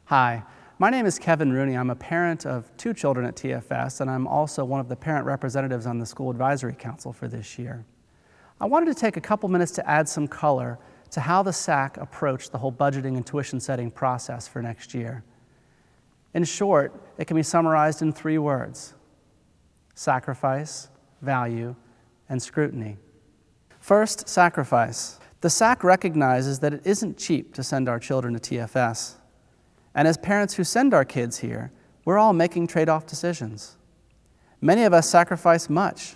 Hi, my name is Kevin Rooney. I'm a parent of 2 children at TFS, and I'm also one of the parent representatives on the School Advisory Council for this year. I wanted to take a couple minutes to add some color to how the SAC approached the whole budgeting and tuition setting process for next year. In short, it can be summarized in 3 words: sacrifice, value, and scrutiny. First, sacrifice. The SAC recognizes that it isn't cheap to send our children to TFS. And as parents who send our kids here, we're all making trade-off decisions. Many of us sacrifice much.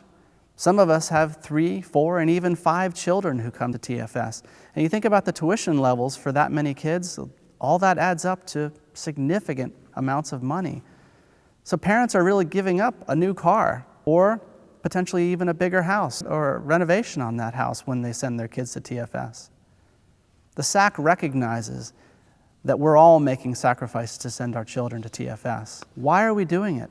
Some of us have 3, 4, and even 5 children who come to TFS. And you think about the tuition levels for that many kids, all that adds up to significant amounts of money. So parents are really giving up a new car or potentially even a bigger house or renovation on that house when they send their kids to TFS. The SAC recognizes that we're all making sacrifices to send our children to TFS. Why are we doing it?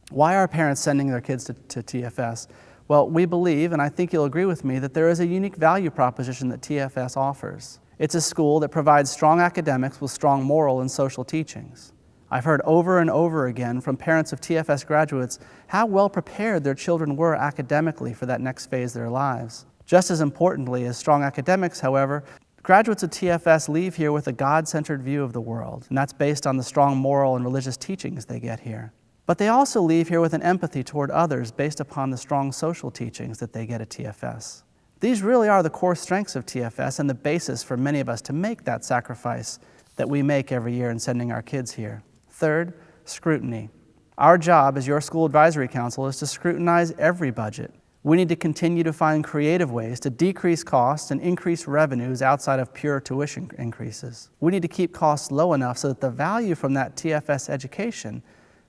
Why are parents sending their kids to TFS? Well, we believe, and I think you'll agree with me, that there is a unique value proposition that TFS offers. It's a school that provides strong academics with strong moral and social teachings. I've heard over and over again from parents of TFS graduates how well prepared their children were academically for that next phase of their lives. Just as importantly as strong academics, however, graduates of TFS leave here with a God-centered view of the world, and that's based on the strong moral and religious teachings they get here. But they also leave here with an empathy toward others based upon the strong social teachings that they get at TFS. These really are the core strengths of TFS and the basis for many of us to make that sacrifice that we make every year in sending our kids here. Third, scrutiny. Our job as your school advisory council is to scrutinize every budget. We need to continue to find creative ways to decrease costs and increase revenues outside of pure tuition increases. We need to keep costs low enough so that the value from that TFS education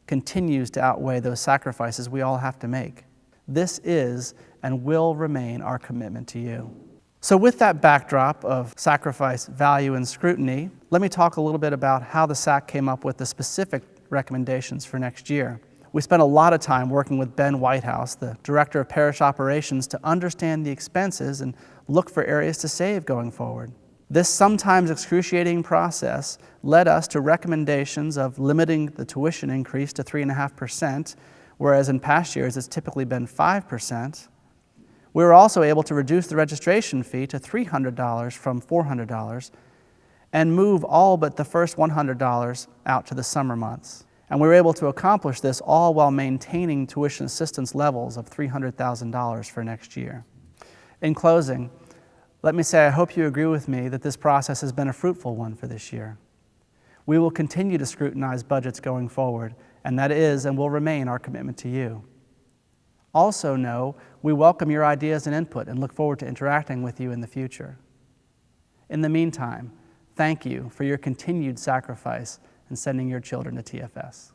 continues to outweigh those sacrifices we all have to make. This is and will remain our commitment to you. So with that backdrop of sacrifice, value, and scrutiny, let me talk a little bit about how the SAC came up with the specific recommendations for next year. We spent a lot of time working with Ben Whitehouse, the Director of Parish Operations, to understand the expenses and look for areas to save going forward. This sometimes excruciating process led us to recommendations of limiting the tuition increase to 3.5%, whereas in past years it's typically been 5%. We were also able to reduce the registration fee to $300 from $400 and move all but the first $100 out to the summer months. And we were able to accomplish this all while maintaining tuition assistance levels of $300,000 for next year. In closing, let me say I hope you agree with me that this process has been a fruitful one for this year. We will continue to scrutinize budgets going forward, and that is and will remain our commitment to you. Also know we welcome your ideas and input and look forward to interacting with you in the future. In the meantime, thank you for your continued sacrifice and sending your children to TFS.